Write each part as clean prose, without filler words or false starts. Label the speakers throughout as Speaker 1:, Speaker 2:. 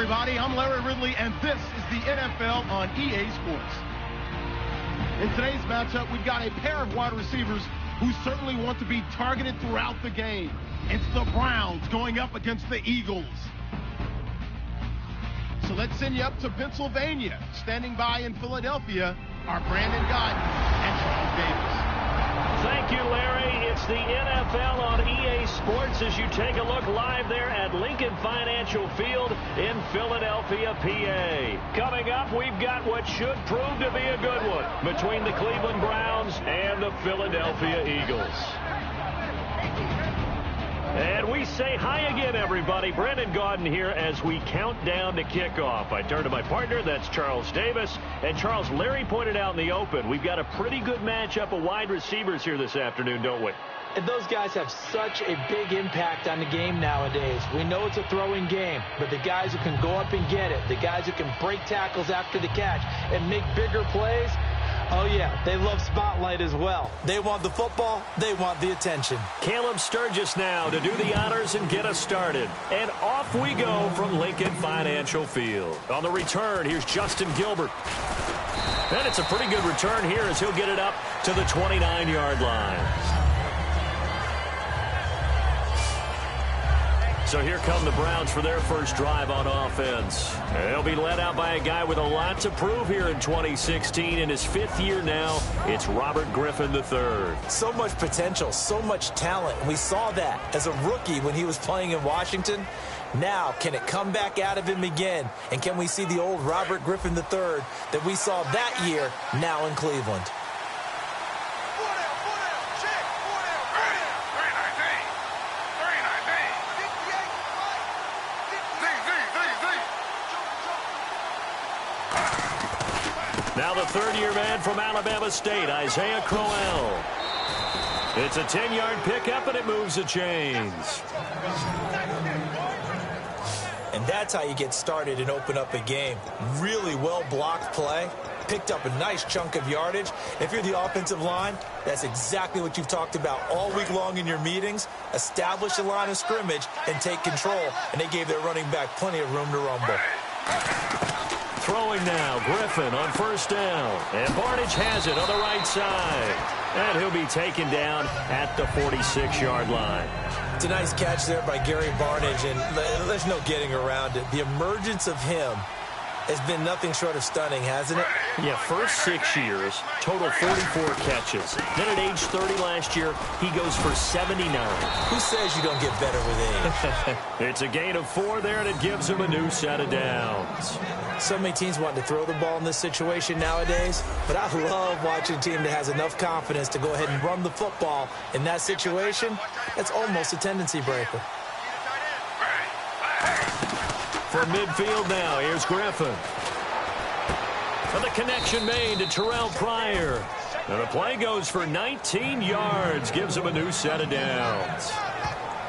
Speaker 1: everybody. I'm Larry Ridley, and this is the NFL on EA Sports. In today's matchup, we've got a pair of wide receivers who certainly want to be targeted throughout the game. It's the Browns going up against the Eagles. So let's send you up to Pennsylvania. Standing by in Philadelphia are Brandon Gaudin and Charles Davis.
Speaker 2: Thank you, Larry. It's the NFL on EA Sports as you take a look live there at Lincoln Financial Field in Philadelphia, PA. Coming up, we've got what should prove to be a good one between the Cleveland Browns and the Philadelphia Eagles. And we say hi again, everybody. Brandon Gaudin here as we count down to kickoff. I turn to my partner, that's Charles Davis. And Charles, Larry pointed out in the open, we've got a pretty good matchup of wide receivers here this afternoon, don't we?
Speaker 3: And those guys have such a big impact on the game nowadays. We know it's a throwing game, but the guys who can go up and get it, the guys who can break tackles after the catch and make bigger plays, oh, yeah, they love spotlight as well. They want the football. They want the attention.
Speaker 2: Caleb Sturgis now to do the honors and get us started. And off we go from Lincoln Financial Field. On the return, here's Justin Gilbert. And it's a pretty good return here as he'll get it up to the 29-yard line. So here come the Browns for their first drive on offense. They'll be led out by a guy with a lot to prove here in 2016. In his fifth year now, it's Robert Griffin III.
Speaker 3: So much potential, so much talent. We saw that as a rookie when he was playing in Washington. Now, can it come back out of him again? And can we see the old Robert Griffin III that we saw that year now in Cleveland?
Speaker 2: Now the third-year man from Alabama State, Isaiah Crowell. It's a 10-yard pickup, and it moves the chains.
Speaker 3: And that's how you get started and open up a game. Really well-blocked play. Picked up a nice chunk of yardage. If you're the offensive line, that's exactly what you've talked about all week long in your meetings. Establish a line of scrimmage and take control. And they gave their running back plenty of room to rumble.
Speaker 2: Throwing now, Griffin on first down. And Barnidge has it on the right side. And he'll be taken down at the 46-yard line.
Speaker 3: It's a nice catch there by Gary Barnidge, and there's no getting around it. The emergence of him has been nothing short of stunning, hasn't it?
Speaker 2: Yeah, first 6 years, total 44 catches. Then at age 30 last year, he goes for 79.
Speaker 3: Who says you don't get better with age?
Speaker 2: It's a gain of 4 there, and it gives him a new set of downs.
Speaker 3: So many teams want to throw the ball in this situation nowadays, but I love watching a team that has enough confidence to go ahead and run the football. In that situation, that's almost a tendency breaker.
Speaker 2: From midfield now, here's Griffin. And the connection made to Terrell Pryor. And the play goes for 19 yards, gives him a new set of downs.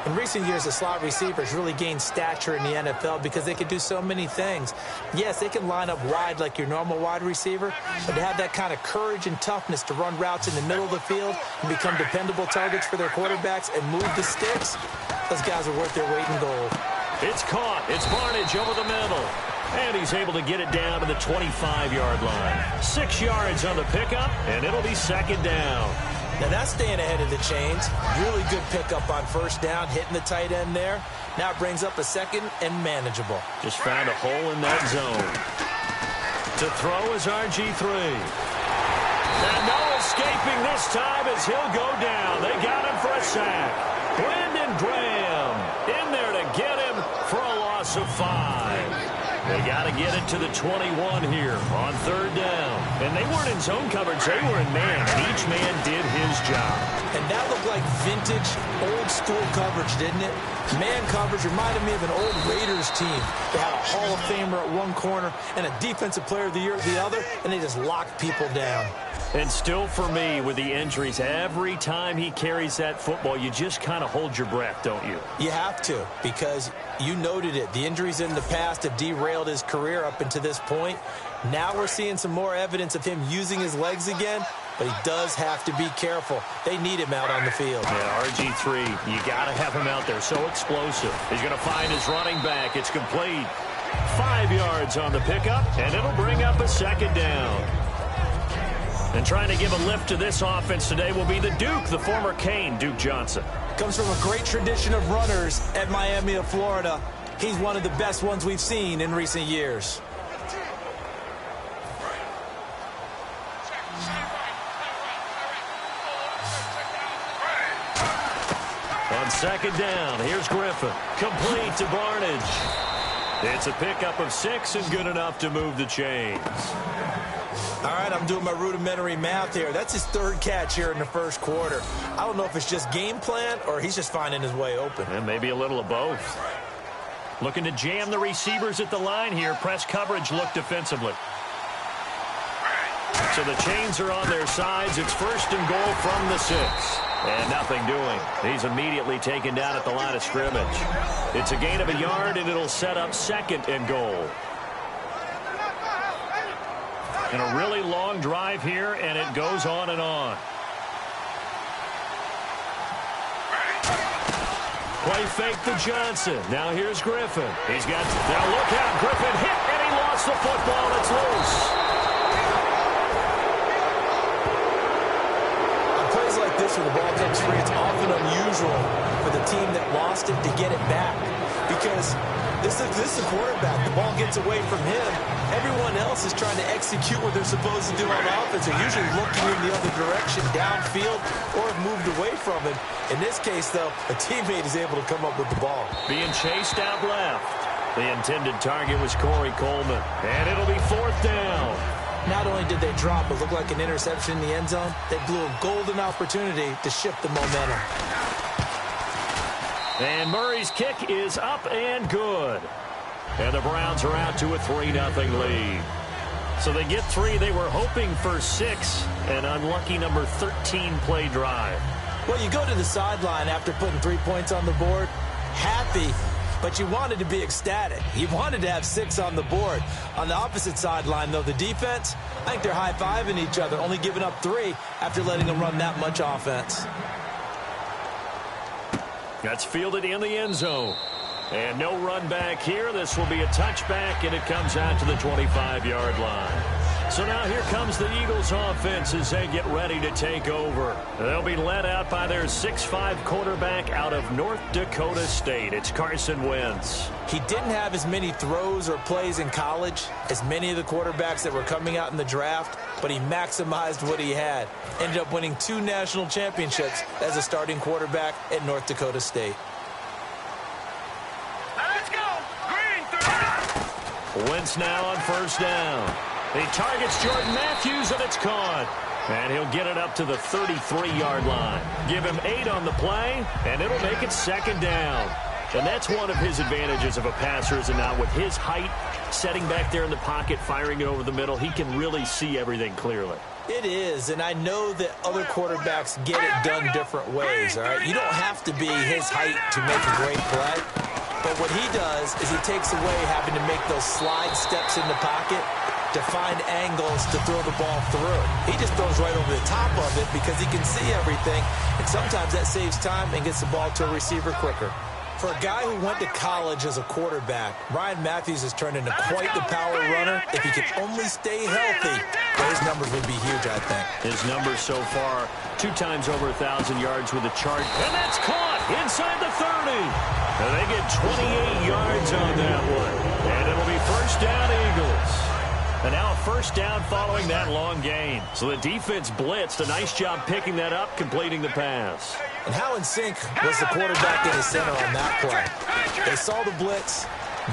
Speaker 3: In recent years, the slot receivers really gained stature in the NFL because they can do so many things. Yes, they can line up wide like your normal wide receiver, but to have that kind of courage and toughness to run routes in the middle of the field and become dependable targets for their quarterbacks and move the sticks, those guys are worth their weight in gold.
Speaker 2: It's caught. It's Barnidge over the middle. And he's able to get it down to the 25-yard line. 6 yards on the pickup, and it'll be second down.
Speaker 3: Now that's staying ahead of the chains. Really good pickup on first down, hitting the tight end there. Now it brings up a second and manageable.
Speaker 2: Just found a hole in that zone. To throw is RG3. And no escaping this time as he'll go down. They got him for a sack. Brandon Graham in there to get him for a loss of 5. They got to get it to the 21 here on third down. And they weren't in zone coverage. They were in man, and each man did his job.
Speaker 3: And that looked like vintage, old-school coverage, didn't it? Man coverage reminded me of an old Raiders team. They had a Hall of Famer at one corner and a Defensive Player of the Year at the other, and they just locked people down.
Speaker 2: And still for me, with the injuries, every time he carries that football, you just kind of hold your breath, don't you?
Speaker 3: You have to, because you noted it. The injuries in the past have derailed his career up until this point. Now we're seeing some more evidence of him using his legs again, but he does have to be careful. They need him out on the field.
Speaker 2: Yeah, RG3, you got to have him out there. So explosive. He's going to find his running back. It's complete. 5 yards on the pickup, and it'll bring up a second down. And trying to give a lift to this offense today will be the Duke, the former Cane, Duke Johnson.
Speaker 3: Comes from a great tradition of runners at Miami of Florida. He's one of the best ones we've seen in recent years.
Speaker 2: On second down, here's Griffin. Complete to Barnage. It's a pickup of 6 and good enough to move the chains.
Speaker 3: All right, I'm doing my rudimentary math here. That's his 3rd catch here in the first quarter. I don't know if it's just game plan or he's just finding his way open.
Speaker 2: And maybe a little of both. Looking to jam the receivers at the line here. Press coverage look defensively. So the chains are on their sides. It's 1st and goal from the 6. And nothing doing. He's immediately taken down at the line of scrimmage. It's a gain of a yard, and it'll set up 2nd and goal. And a really long drive here, and it goes on and on. Play fake to Johnson. Now here's Griffin. He's got, now look out, Griffin hit, and he lost the football. It's loose.
Speaker 3: Where the ball comes free, it's often unusual for the team that lost it to get it back, because this is the quarterback. The ball gets away from him. Everyone else is trying to execute what they're supposed to do on offense. They're usually looking in the other direction, downfield, or have moved away from it. In this case, though, a teammate is able to come up with the ball.
Speaker 2: Being chased out left. The intended target was Corey Coleman, and it'll be 4th down.
Speaker 3: Not only did they drop what looked like an interception in the end zone, they blew a golden opportunity to shift the momentum.
Speaker 2: And Murray's kick is up and good. And the Browns are out to a 3-0 lead. So they get 3. They were hoping for 6. An unlucky number 13 play drive.
Speaker 3: Well, you go to the sideline after putting 3 points on the board, happy, but you wanted to be ecstatic. You wanted to have 6 on the board. On the opposite sideline, though, the defense, I think they're high-fiving each other, only giving up 3 after letting them run that much offense.
Speaker 2: That's fielded in the end zone. And no run back here. This will be a touchback, and it comes out to the 25-yard line. So now here comes the Eagles offense as they get ready to take over. They'll be led out by their 6'5 quarterback out of North Dakota State. It's Carson Wentz.
Speaker 3: He didn't have as many throws or plays in college as many of the quarterbacks that were coming out in the draft, but he maximized what he had. Ended up winning 2 national championships as a starting quarterback at North Dakota State.
Speaker 4: Let's go! Green, 3.
Speaker 2: Wentz now on 1st down. He targets Jordan Matthews, and it's caught. And he'll get it up to the 33-yard line. Give him 8 on the play, and it'll make it 2nd down. And that's one of his advantages of a passer, is it not? With his height, setting back there in the pocket, firing it over the middle, he can really see everything clearly.
Speaker 3: It is, and I know that other quarterbacks get it done different ways, all right? You don't have to be his height to make a great play. But what he does is he takes away having to make those slide steps in the pocket to find angles to throw the ball through. He just throws right over the top of it because he can see everything, and sometimes that saves time and gets the ball to a receiver quicker. For a guy who went to college as a quarterback, Ryan Matthews has turned into quite the power runner. If he could only stay healthy, his numbers would be huge, I think.
Speaker 2: His numbers so far, 2 times over 1,000 yards with a charge. And that's caught inside the 30. And they get 28 yards on that one. And it'll be 1st down, Eagles. And now a 1st down following that long gain. So the defense blitzed. A nice job picking that up, completing the pass.
Speaker 3: And how in sync was the quarterback in the center on that play? They saw the blitz,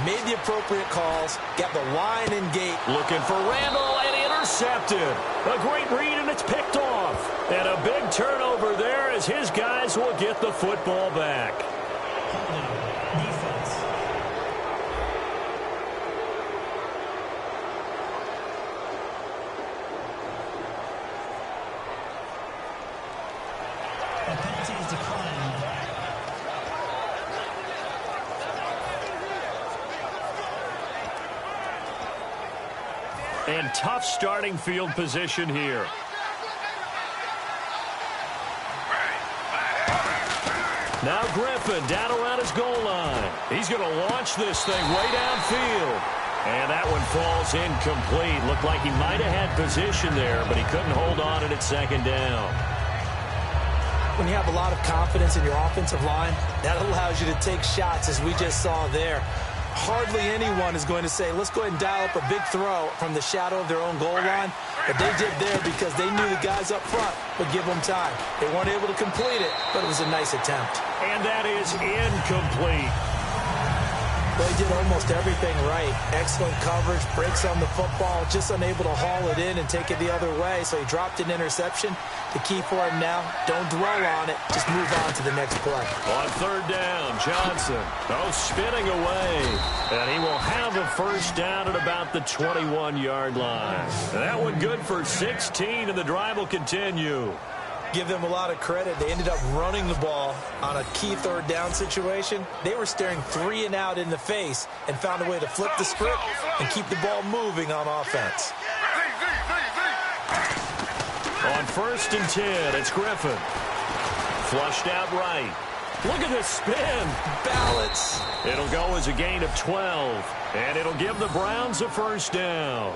Speaker 3: made the appropriate calls, got the line and gate.
Speaker 2: Looking for Randall, and intercepted. A great read, and it's picked off. And a big turnover there as his guys will get the football back. And tough starting field position here. Now Griffin down around his goal line. He's going to launch this thing way downfield. And that one falls incomplete. Looked like he might have had position there, but he couldn't hold on at second down.
Speaker 3: When you have a lot of confidence in your offensive line, that allows you to take shots, as we just saw there. Hardly anyone is going to say, let's go ahead and dial up a big throw from the shadow of their own goal line. But they did there because they knew the guys up front would give them time. They weren't able to complete it, but it was a nice attempt.
Speaker 2: And that is incomplete.
Speaker 3: Well, he did almost everything right. Excellent coverage, breaks on the football, just unable to haul it in and take it the other way. So he dropped an interception. The key for him now, don't dwell on it. Just move on to the next play.
Speaker 2: On third down, Johnson. Oh, spinning away. And he will have a first down at about the 21-yard line. That one good for 16, and the drive will continue.
Speaker 3: Give them a lot of credit. They ended up running the ball on a key third down situation. They were staring 3 and out in the face and found a way to flip the script and keep the ball moving on offense.
Speaker 2: On 1st and 10, it's Griffin. Flushed out right. Look at this spin.
Speaker 3: Balance.
Speaker 2: It'll go as a gain of 12, and it'll give the Browns a first down.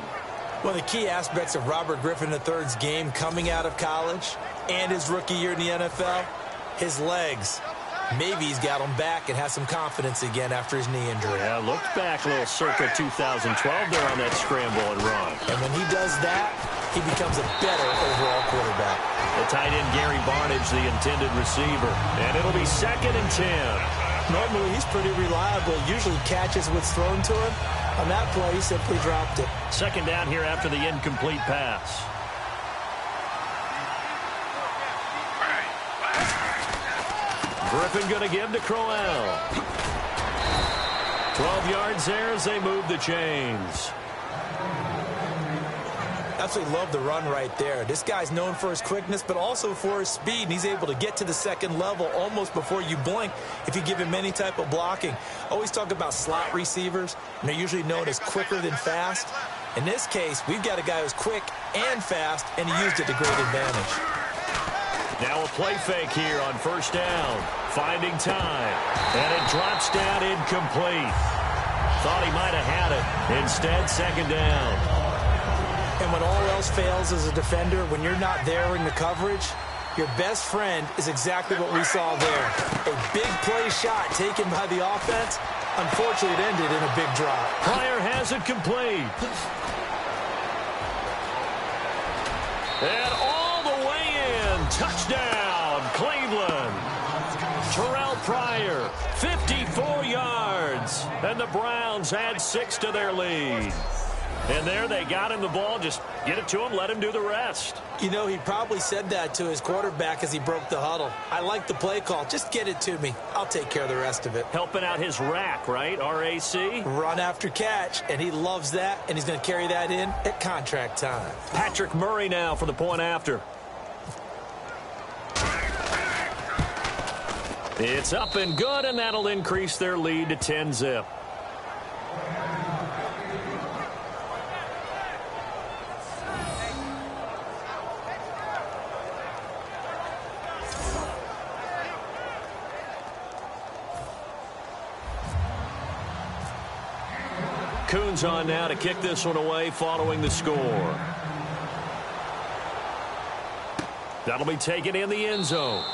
Speaker 3: One of the key aspects of Robert Griffin III's game coming out of college and his rookie year in the NFL, his legs. Maybe he's got them back and has some confidence again after his knee injury.
Speaker 2: Yeah, looked back a little circa 2012 there on that scramble and run.
Speaker 3: And when he does that, he becomes a better overall quarterback.
Speaker 2: The tight end, Gary Barnage, the intended receiver. And it'll be 2nd and 10.
Speaker 3: Normally, he's pretty reliable. Usually catches what's thrown to him. On that play, he simply dropped it.
Speaker 2: 2nd down here after the incomplete pass. Griffin going to give to Crowell. 12 yards there as they move the chains.
Speaker 3: Absolutely love the run right there. This guy's known for his quickness, but also for his speed. And he's able to get to the second level almost before you blink if you give him any type of blocking. Always talk about slot receivers, and they're usually known as quicker than fast. In this case, we've got a guy who's quick and fast, and he used it to great advantage.
Speaker 2: Now a play fake here on 1st down. Finding time. And it drops down incomplete. Thought he might have had it. Instead, 2nd down.
Speaker 3: And when all else fails as a defender, when you're not there in the coverage, your best friend is exactly what we saw there. A big play shot taken by the offense. Unfortunately, it ended in a big drop.
Speaker 2: Pryor has it complete. And all the way in. Touchdown, Cleveland. Terrell Pryor, 54 yards. And the Browns add 6 to their lead. And there they got him the ball. Just get it to him, let him do the rest.
Speaker 3: You know, he probably said that to his quarterback as he broke the huddle. I like the play call. Just get it to me. I'll take care of the rest of it.
Speaker 2: Helping out his rack, right? RAC?
Speaker 3: Run after catch, and he loves that, and he's going to carry that in at contract time.
Speaker 2: Patrick Murray now for the point after. It's up and good, and that'll increase their lead to 10-zip. Coons on now to kick this one away following the score. That'll be taken in the end zone.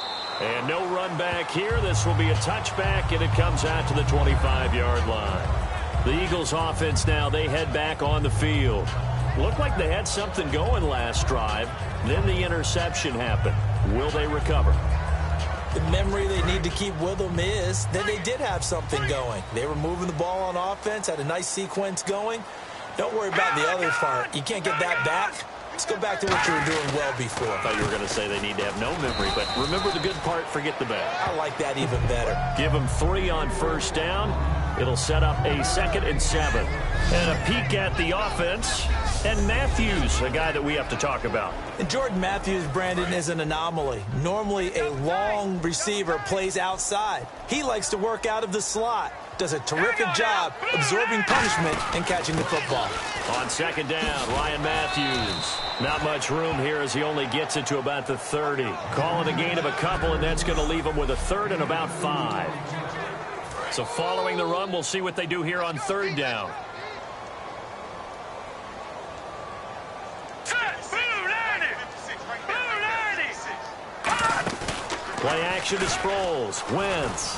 Speaker 2: And no run back here. This will be a touchback, and it comes out to the 25-yard line. The Eagles offense now, they head back on the field. Looked like they had something going last drive. Then the interception happened. Will they recover?
Speaker 3: The memory they need to keep with them is that they did have something going. They were moving the ball on offense, had a nice sequence going. Don't worry about the other part. You can't get that back. Let's go back to what you were doing well before.
Speaker 2: I thought you were going to say they need to have no memory, but remember the good part, forget the bad.
Speaker 3: I like that even better.
Speaker 2: Give them 3 on 1st down. It'll set up a 2nd and 7. And a peek at the offense. And Matthews, a guy that we have to talk about.
Speaker 3: And Jordan Matthews, Brandon, is an anomaly. Normally, a long receiver plays outside. He likes to work out of the slot. does a terrific job absorbing punishment and catching the football.
Speaker 2: On second down, Ryan Matthews. Not much room here as he only gets it to about the 30. Calling a gain of a couple, and that's going to leave him with a third and about 5. So following the run, we'll see what they do here on third down. Play action to Sproles. Wentz.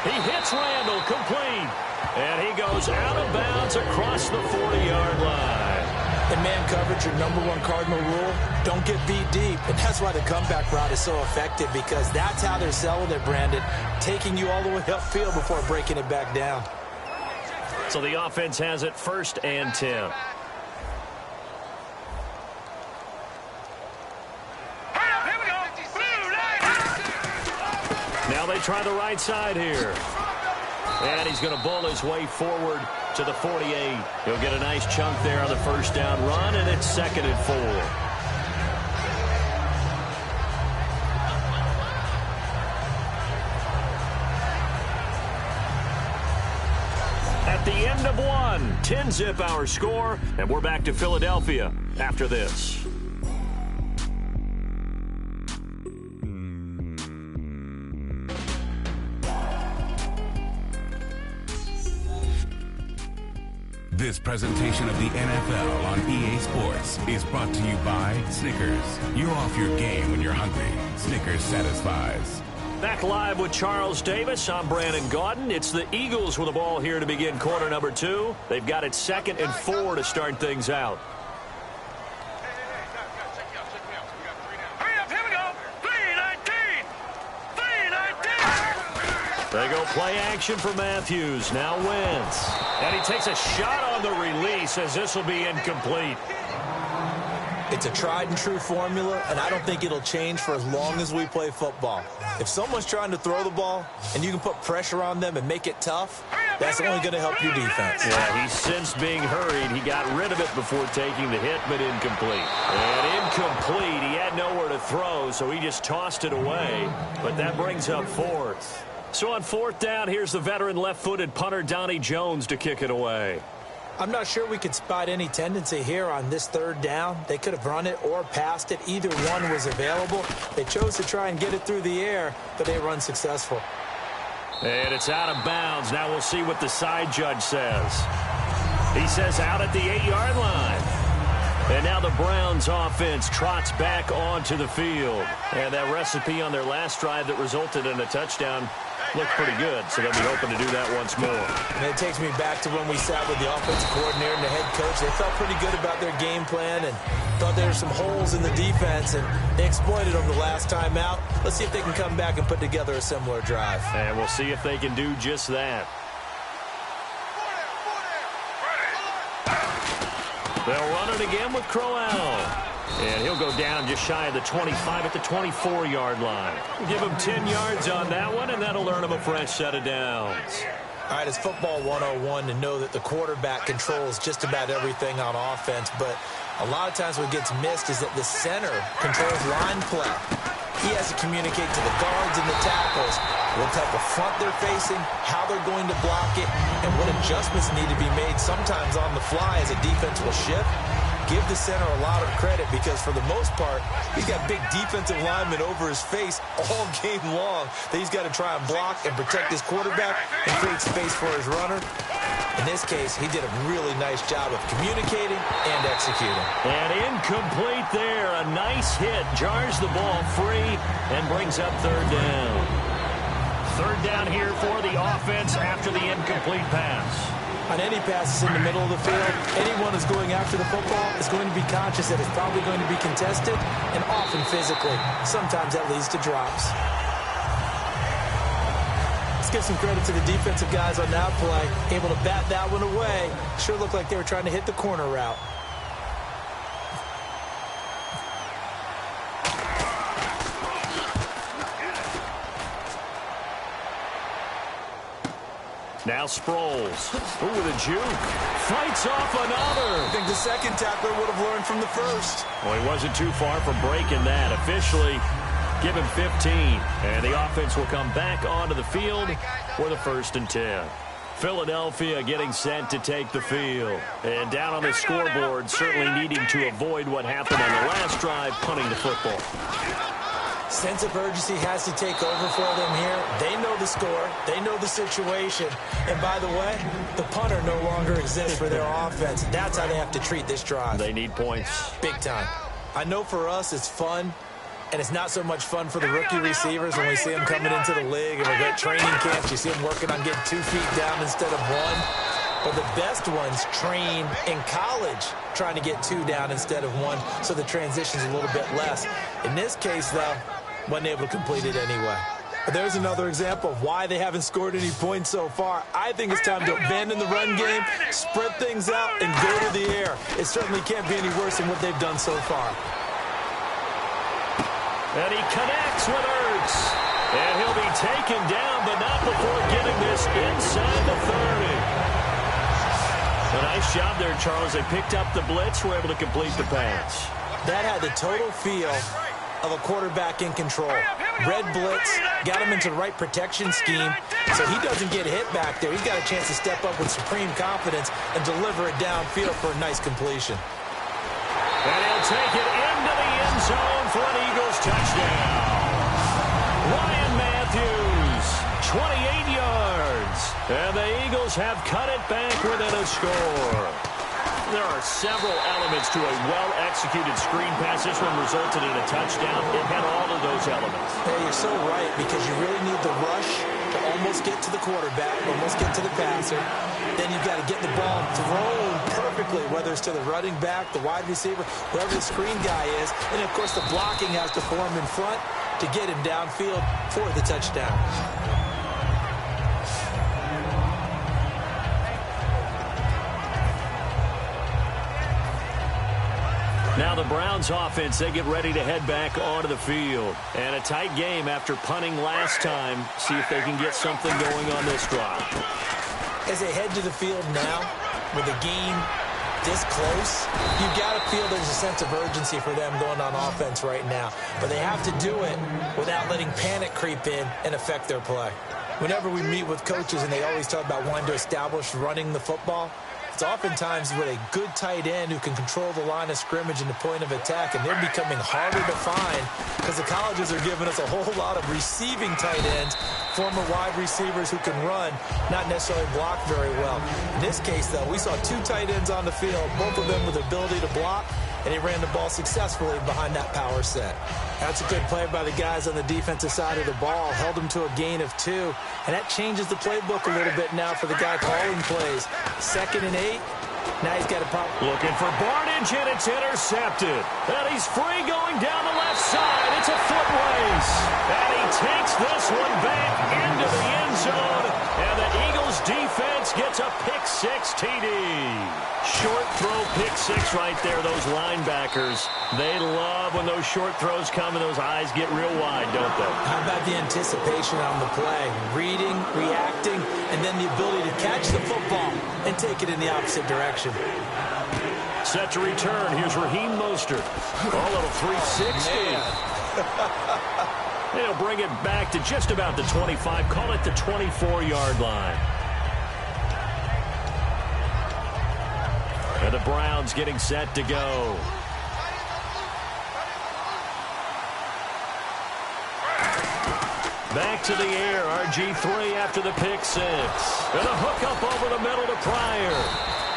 Speaker 2: He hits Randall, complete. And he goes out of bounds across the 40-yard line.
Speaker 3: In man coverage, your #1 cardinal rule, don't get beat deep. And that's why the comeback route is so effective, because that's how they're selling it, Brandon. Taking you all the way upfield before breaking it back down.
Speaker 2: So the offense has it 1st and 10. Now they try the right side here. And he's going to bull his way forward to the 48. He'll get a nice chunk there on the first down run, and it's 2nd and 4. At the end of one, 10-zip our score, and we're back to Philadelphia after this.
Speaker 4: This presentation of the NFL on EA Sports is brought to you by Snickers. You're off your game when you're hungry. Snickers satisfies.
Speaker 2: Back live with Charles Davis. I'm Brandon Gaudin. It's the Eagles with the ball here to begin quarter number 2. They've got it 2nd and 4 to start things out. They go play action for Matthews. Now Wentz. And he takes a shot on the release as this will be incomplete.
Speaker 3: It's a tried and true formula, and I don't think it'll change for as long as we play football. If someone's trying to throw the ball and you can put pressure on them and make it tough, that's only going to help your defense.
Speaker 2: Yeah, he's since being hurried. He got rid of it before taking the hit, but incomplete. And incomplete. He had nowhere to throw, so he just tossed it away. But that brings up 4th. So on 4th down, here's the veteran left-footed punter Donnie Jones to kick it away.
Speaker 3: I'm not sure we could spot any tendency here on this 3rd down. They could have run it or passed it. Either one was available. They chose to try and get it through the air, but they were unsuccessful.
Speaker 2: And it's out of bounds. Now we'll see what the side judge says. He says out at the 8-yard line. And now the Browns offense trots back onto the field. And that recipe on their last drive that resulted in a touchdown looked pretty good, so they'll be hoping to do that once more.
Speaker 3: And it takes me back to when we sat with the offensive coordinator and the head coach. They felt pretty good about their game plan and thought there were some holes in the defense, and they exploited them the last time out. Let's see if they can come back and put together a similar drive.
Speaker 2: And we'll see if they can do just that. They'll run it again with Crowell. And he'll go down just shy of the 25 at the 24-yard line. Give him 10 yards on that one, and that'll earn him a fresh set of downs.
Speaker 3: All right, it's football 101 to know that the quarterback controls just about everything on offense, but a lot of times what gets missed is that the center controls line play. He has to communicate to the guards and the tackles what type of front they're facing, how they're going to block it, and what adjustments need to be made sometimes on the fly as a defense will shift. Give the center a lot of credit because, for the most part, he's got big defensive linemen over his face all game long that he's got to try and block and protect his quarterback and create space for his runner. In this case, he did a really nice job of communicating and executing.
Speaker 2: And incomplete there. A nice hit. Jars the ball free and brings up 3rd down. 3rd down here for the offense after the incomplete pass.
Speaker 3: On any passes in the middle of the field, anyone who's going after the football is going to be conscious that it's probably going to be contested and often physically. Sometimes that leads to drops. Let's give some credit to the defensive guys on that play. Able to bat that one away. Sure looked like they were trying to hit the corner route.
Speaker 2: Now Sproles. Ooh, with a juke. Fights off another.
Speaker 3: I think the second tackler would have learned from the first.
Speaker 2: Well, he wasn't too far from breaking that. Officially, Give him 15. And the offense will come back onto the field for the 1st and 10. Philadelphia getting set to take the field. And down on the scoreboard, certainly needing to avoid what happened on the last drive, punting the football.
Speaker 3: Sense of urgency has to take over for them here. They know the score. They know the situation. And by the way, the punter no longer exists for their offense. That's how they have to treat this drive.
Speaker 2: They need points.
Speaker 3: Big time. I know for us it's fun, and it's not so much fun for the rookie receivers when we see them coming into the league and we're at training camps. You see them working on getting 2 feet down instead of 1. But the best ones train in college trying to get 2 down instead of 1, so the transition's a little bit less. In this case, though, wasn't able to complete it anyway. But there's another example of why they haven't scored any points so far. I think it's time to abandon the run game, spread things out, and go to the air. It certainly can't be any worse than what they've done so far.
Speaker 2: And he connects with Ertz. And he'll be taken down, but not before getting this inside the 30. A nice job there, Charles. They picked up the blitz, were able to complete the pass.
Speaker 3: That had the total feel of a quarterback in control. Red blitz, got him into the right protection scheme, so he doesn't get hit back there. He's got a chance to step up with supreme confidence and deliver it downfield for a nice completion.
Speaker 2: And he'll take it into the end zone for an Eagles touchdown. Ryan Matthews, 28 yards. And the Eagles have cut it back within a score. There are several elements to a well-executed screen pass. This one resulted in a touchdown. It had all of those elements.
Speaker 3: Hey, you're so right, because you really need the rush to almost get to the quarterback, almost get to the passer. Then you've got to get the ball thrown perfectly, whether it's to the running back, the wide receiver, whoever the screen guy is. And, of course, the blocking has to form in front to get him downfield for the touchdown.
Speaker 2: Now the Browns offense, they get ready to head back onto the field. And a tight game after punting last time. See if they can get something going on this drive.
Speaker 3: As they head to the field now, with the game this close, you've got to feel there's a sense of urgency for them going on offense right now. But they have to do it without letting panic creep in and affect their play. Whenever we meet with coaches and they always talk about wanting to establish running the football, it's oftentimes with a good tight end who can control the line of scrimmage and the point of attack, and they're becoming harder to find because the colleges are giving us a whole lot of receiving tight ends, former wide receivers who can run, not necessarily block very well. In this case, though, we saw 2 tight ends on the field, both of them with the ability to block, and he ran the ball successfully behind that power set. That's a good play by the guys on the defensive side of the ball. Held him to a gain of 2. And that changes the playbook a little bit now for the guy calling plays. 2nd and 8. Now he's got a problem.
Speaker 2: Looking for Barnage, and it's intercepted. And he's free going down the left side. It's a foot race. And he takes this one back into the end zone. And the Eagles defense gets a pick-6 TD. Short throw pick-6 right there. Those linebackers, they love when those short throws come and those eyes get real wide, don't they?
Speaker 3: How about the anticipation on the play? Reading, reacting, and then the ability to catch the football and take it in the opposite direction.
Speaker 2: Set to return. Here's Raheem Mostert. A little 360. They'll bring it back to just about the 25. Call it the 24-yard line. And the Browns getting set to go. Back to the air. RG3 after the pick-6. And a hook up over the middle to Pryor.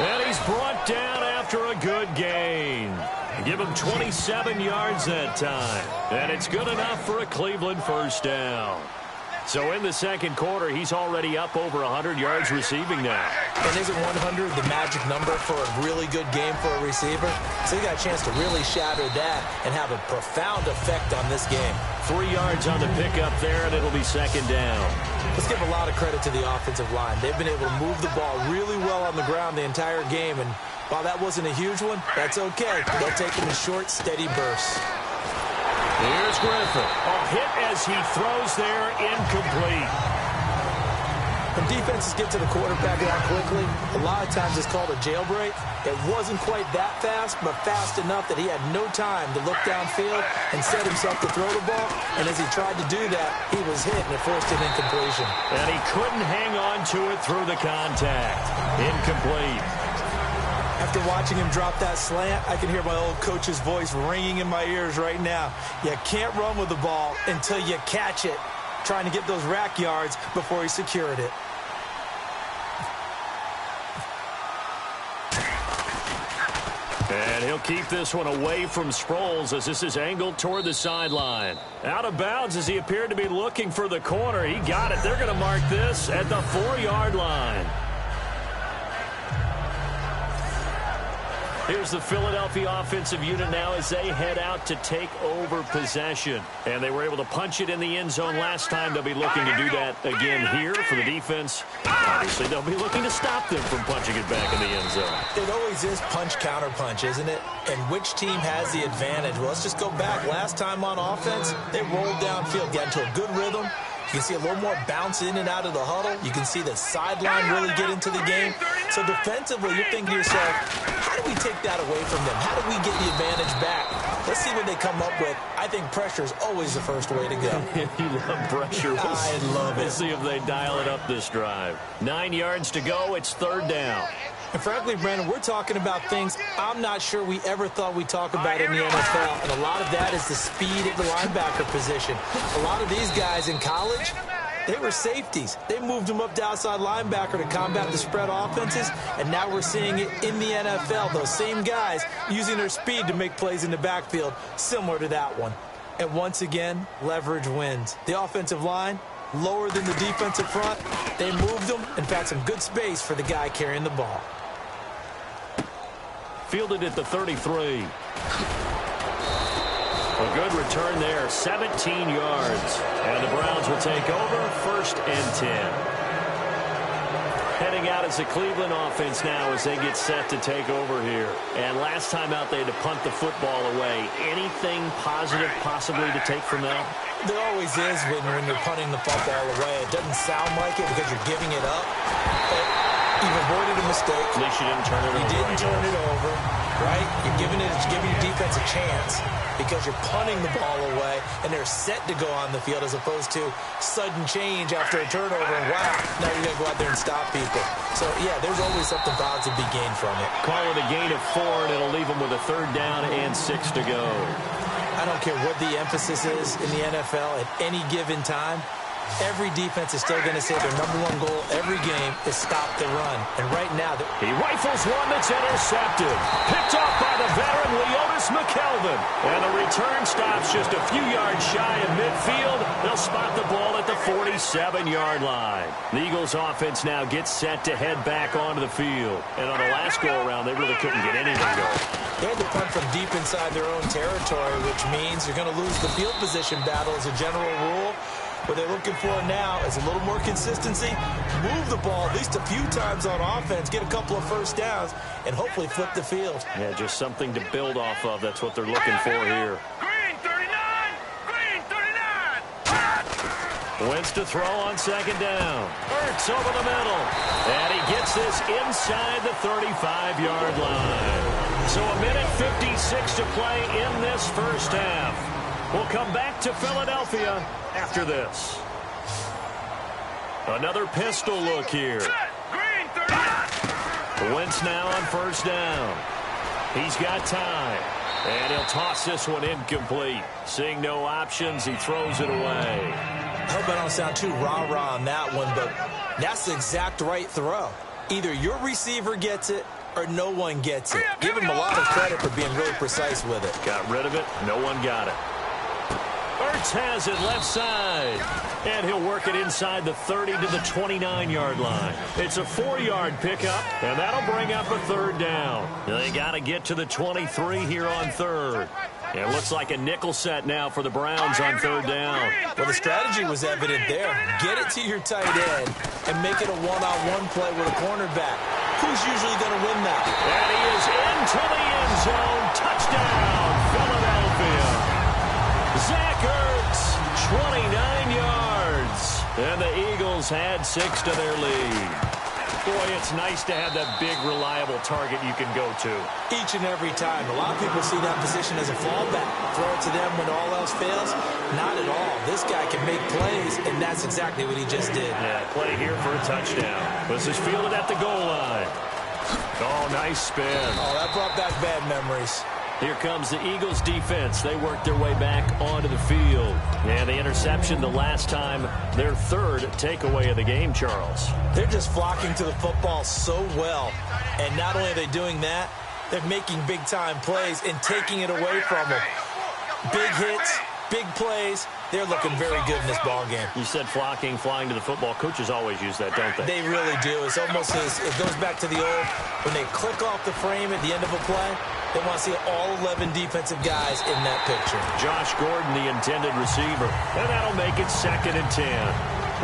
Speaker 2: And he's brought down after a good gain. Give him 27 yards that time. And it's good enough for a Cleveland first down. So in the second quarter, he's already up over 100 yards receiving now.
Speaker 3: And isn't 100 the magic number for a really good game for a receiver? So he got a chance to really shatter that and have a profound effect on this game.
Speaker 2: 3 yards on the pickup there, and it'll be second down.
Speaker 3: Let's give a lot of credit to the offensive line. They've been able to move the ball really well on the ground the entire game, and while that wasn't a huge one, that's okay. They'll take them in short, steady bursts.
Speaker 2: Here's Griffin. A hit as he throws there, incomplete.
Speaker 3: When defenses get to the quarterback that quickly, a lot of times it's called a jailbreak. It wasn't quite that fast, but fast enough that he had no time to look downfield and set himself to throw the ball. And as he tried to do that, he was hit and it forced an incompletion.
Speaker 2: And he couldn't hang on to it through the contact. Incomplete.
Speaker 3: After watching him drop that slant, I can hear my old coach's voice ringing in my ears right now. You can't run with the ball until you catch it, trying to get those rack yards before he secured it.
Speaker 2: And he'll keep this one away from Sproles as this is angled toward the sideline. Out of bounds as he appeared to be looking for the corner. He got it. They're going to mark this at the 4-yard line. Here's the Philadelphia offensive unit now as they head out to take over possession. And they were able to punch it in the end zone last time. They'll be looking to do that again here for the defense. Obviously, they'll be looking to stop them from punching it back in the end zone.
Speaker 3: It always is punch-counter-punch, isn't it? And which team has the advantage? Well, let's just go back. Last time on offense, they rolled downfield, got into a good rhythm. You can see a little more bounce in and out of the huddle. You can see the sideline really get into the game. So defensively, you're thinking to yourself, how do we take that away from them? How do we get the advantage back? Let's see what they come up with. I think pressure is always the first way to go.
Speaker 2: You love pressure.
Speaker 3: I love it.
Speaker 2: We'll see if they dial it up this drive. 9 yards to go. It's 3rd down.
Speaker 3: And frankly, Brandon, we're talking about things I'm not sure we ever thought we'd talk about in the NFL. And a lot of that is the speed at the linebacker position. A lot of these guys in college, they were safeties. They moved them up to outside linebacker to combat the spread offenses. And now we're seeing it in the NFL. Those same guys using their speed to make plays in the backfield, similar to that one. And once again, leverage wins. The offensive line, lower than the defensive front. They moved them and found some good space for the guy carrying the ball.
Speaker 2: Fielded at the 33. A good return there, 17 yards. And the Browns will take over, 1st and 10. Heading out as the Cleveland offense now as they get set to take over here. And last time out, they had to punt the football away. Anything positive possibly to take from that?
Speaker 3: There always is when you're punting the football away. It doesn't sound like it because you're giving it up. But you've avoided a mistake.
Speaker 2: At least you didn't turn it over.
Speaker 3: You didn't turn it over, right? You're giving your defense a chance because you're punting the ball away, and they're set to go on the field as opposed to sudden change after a turnover, and wow, now you're going to go out there and stop people. So, yeah, there's always something positive to be gained from it.
Speaker 2: Call it a gain of 4, and it'll leave them with a 3rd down and 6 to go.
Speaker 3: I don't care what the emphasis is in the NFL at any given time. Every defense is still going to say their #1 goal every game is stop the run. And right now,
Speaker 2: he rifles one that's intercepted. Picked off by the veteran Leotis McKelvin. And the return stops just a few yards shy of midfield. They'll spot the ball at the 47-yard line. The Eagles offense now gets set to head back onto the field. And on the last go-around, they really couldn't get anything going.
Speaker 3: They had to punt from deep inside their own territory, which means you're going to lose the field position battle as a general rule. What they're looking for now is a little more consistency, move the ball at least a few times on offense, get a couple of first downs, and hopefully flip the field.
Speaker 2: Yeah, just something to build off of. That's what they're looking for here.
Speaker 5: Green 39! Green 39!
Speaker 2: Wentz to throw on 2nd down. Hurts over the middle. And he gets this inside the 35-yard line. So a minute 56 to play in this first half. We'll come back to Philadelphia after this. Another pistol look here. Wentz now on 1st down. He's got time. And he'll toss this one incomplete. Seeing no options, he throws it away.
Speaker 3: I hope I don't sound too rah-rah on that one, but that's the exact right throw. Either your receiver gets it or no one gets it. Give him a lot of credit for being really precise with it.
Speaker 2: Got rid of it. No one got it. Ertz has it left side. And he'll work it inside the 30 to the 29-yard line. It's a 4-yard pickup, and that'll bring up a 3rd down. They got to get to the 23 here on 3rd. It looks like a nickel set now for the Browns on 3rd down.
Speaker 3: Well, the strategy was evident there. Get it to your tight end and make it a one-on-one play with a cornerback. Who's usually going to win that?
Speaker 2: And he is into the end zone. Touchdown, Philadelphia. Zach Ertz, 29 yards. And the Eagles Eagles add 6 to their lead. Boy, it's nice to have that big, reliable target you can go to.
Speaker 3: Each and every time. A lot of people see that position as a fallback. Throw it to them when all else fails. Not at all. This guy can make plays, and that's exactly what he just did.
Speaker 2: Yeah, play here for a touchdown. This is fielded at the goal line. Oh, nice spin.
Speaker 3: Oh, that brought back bad memories.
Speaker 2: Here comes the Eagles defense. They work their way back onto the field. And the interception the last time, their third takeaway of the game, Charles.
Speaker 3: They're just flocking to the football so well. And not only are they doing that, they're making big-time plays and taking it away from them. Big hits, big plays. They're looking very good in this ball game.
Speaker 2: You said flocking, flying to the football. Coaches always use that, don't they?
Speaker 3: They really do. It's almost as it goes back to the old, when they click off the frame at the end of a play, they want to see all 11 defensive guys in that picture.
Speaker 2: Josh Gordon, the intended receiver. And that'll make it 2nd and 10.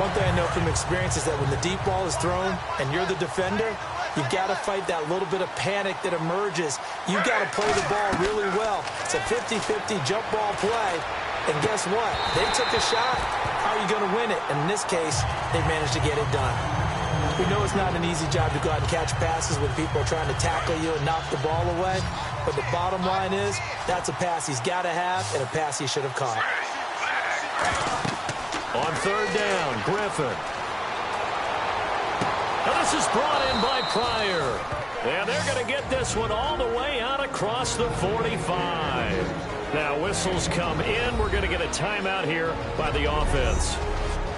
Speaker 3: One thing I know from experience is that when the deep ball is thrown and you're the defender, you've got to fight that little bit of panic that emerges. You've got to play the ball really well. It's a 50-50 jump ball play. And guess what? They took a shot. How are you going to win it? And in this case, they managed to get it done. We know it's not an easy job to go out and catch passes when people are trying to tackle you and knock the ball away. But the bottom line is, that's a pass he's got to have and a pass he should have caught.
Speaker 2: On 3rd down, Griffin. Now this is brought in by Pryor. And they're going to get this one all the way out across the 45. Now whistles come in. We're going to get a timeout here by the offense.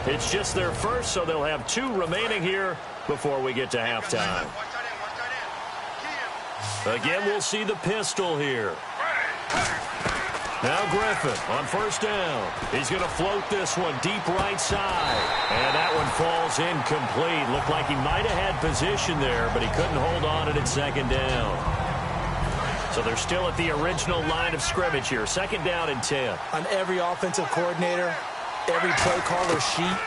Speaker 2: It's just their first, so they'll have 2 remaining here before we get to halftime. Again, we'll see the pistol here. Now Griffin on 1st down. He's going to float this one deep right side. And that one falls incomplete. Looked like he might have had position there, but he couldn't hold on it at 2nd down. So they're still at the original line of scrimmage here. 2nd down and 10.
Speaker 3: On every offensive coordinator, every play caller sheet,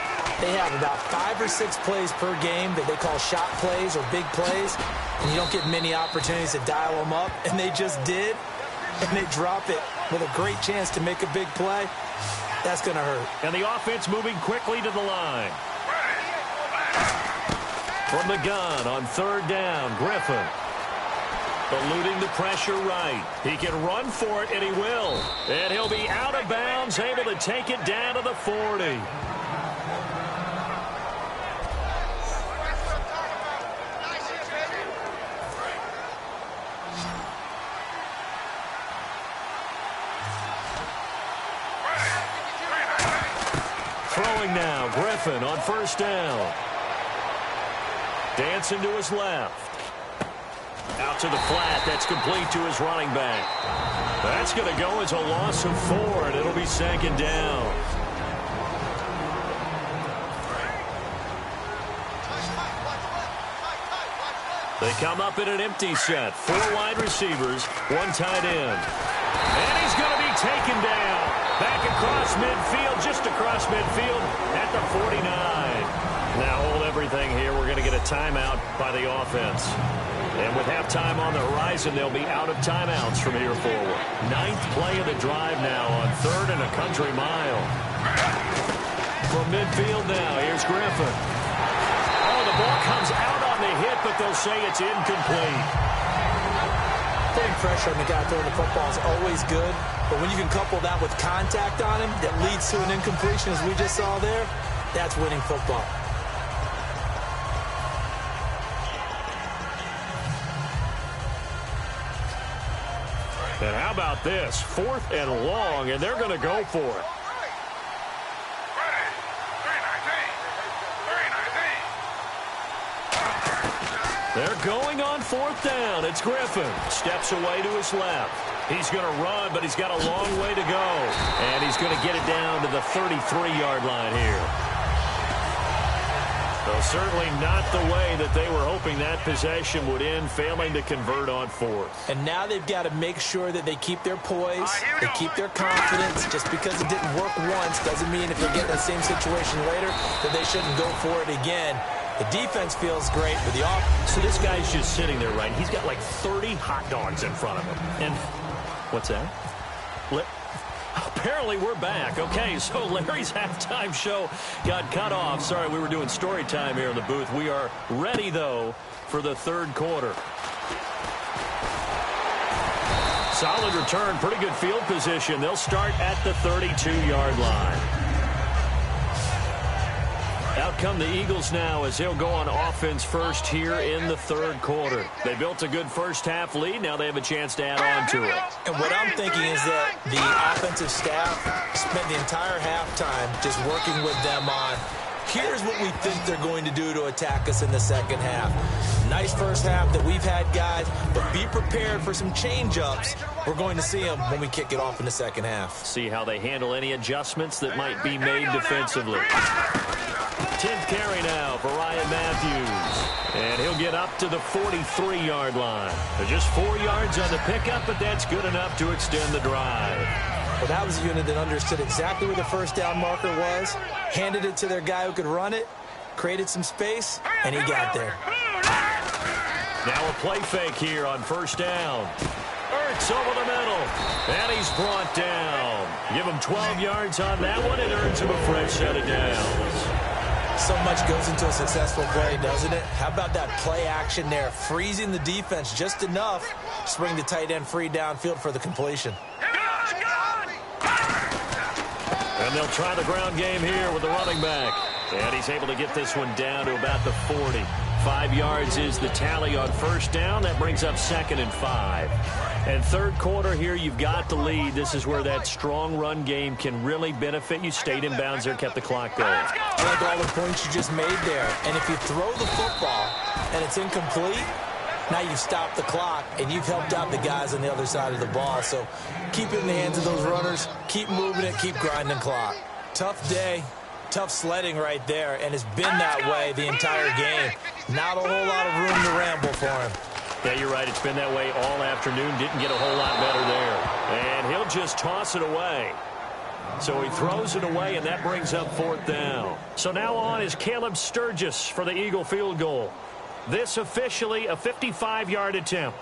Speaker 3: they have about 5 or 6 plays per game that they call shot plays or big plays. And you don't get many opportunities to dial them up. And they just did. And they drop it with a great chance to make a big play. That's going to hurt.
Speaker 2: And the offense moving quickly to the line. From the gun on 3rd down, Griffin. Eluding the pressure right. He can run for it, and he will. And he'll be out of bounds, able to take it down to the 40. Throwing now, Griffin on 1st down. Dancing to his left. Out to the flat. That's complete to his running back. That's going to go as a loss of 4, and it'll be 2nd down. They come up in an empty set. 4 wide receivers, 1 tight end. And he's going to be taken down. Back across midfield, just across midfield at the 49. Now hold everything here. We're going to get a timeout by the offense. And with halftime on the horizon, they'll be out of timeouts from here forward. 9th play of the drive now on 3rd and a country mile. From midfield now, here's Griffin. Oh, the ball comes out on the hit, but they'll say it's incomplete.
Speaker 3: Putting pressure on the guy throwing the football is always good, but when you can couple that with contact on him that leads to an incompletion, as we just saw there, that's winning football.
Speaker 2: And how about this? 4th and long, and they're going to go for it. They're going on 4th down. It's Griffin. Steps away to his left. He's going to run, but he's got a long way to go. And he's going to get it down to the 33-yard line here. So certainly not the way that they were hoping that possession would end, failing to convert on 4th.
Speaker 3: And now they've got to make sure that they keep their poise, they keep their confidence. Just because it didn't work once doesn't mean if they get in the same situation later that they shouldn't go for it again. The defense feels great, but the offense.
Speaker 2: So this guy's just sitting there, right? He's got like 30 hot dogs in front of him. And what's that? apparently we're back. Okay, so Larry's halftime show got cut off. Sorry, we were doing story time here in the booth. We are ready, though, for the third quarter. Solid return, pretty good field position. They'll start at the 32-yard line. Out come the Eagles now as they'll go on offense first here in the third quarter. They built a good first-half lead. Now they have a chance to add on to it.
Speaker 3: And what I'm thinking is that the offensive staff spent the entire halftime just working with them on, here's what we think they're going to do to attack us in the second half. Nice first half that we've had, guys, but be prepared for some change-ups. We're going to see them when we kick it off in the second half.
Speaker 2: See how they handle any adjustments that might be made defensively. 10th carry now for Ryan Matthews. And he'll get up to the 43-yard line. They're just 4 yards on the pickup, but that's good enough to extend the drive.
Speaker 3: Well, that was a unit that understood exactly where the first down marker was, handed it to their guy who could run it, created some space, and he got there.
Speaker 2: Now a play fake here on first down. Ertz over the middle, and he's brought down. Give him 12 yards on that one. It earns him a fresh set of downs.
Speaker 3: So much goes into a successful play, doesn't it? How about that play action there, freezing the defense just enough to bring the tight end free downfield for the completion.
Speaker 2: And they'll try the ground game here with the running back. And he's able to get this one down to about the 40. 5 yards is the tally on first down. That brings up 2nd and 5. And third quarter here, you've got the lead. This is where that strong run game can really benefit you. Stayed in bounds there, kept the clock going.
Speaker 3: I like all the points you just made there. And if you throw the football and it's incomplete, now you've stopped the clock and you've helped out the guys on the other side of the ball. So keep it in the hands of those runners. Keep moving it. Keep grinding clock. Tough day. Tough sledding right there, and it's been that way the entire game. Not a whole lot of room to ramble for him.
Speaker 2: Yeah, you're right. It's been that way all afternoon. Didn't get a whole lot better there. And he'll just toss it away. So he throws it away, and that brings up 4th down. So now on is Caleb Sturgis for the Eagle field goal. This officially a 55-yard attempt.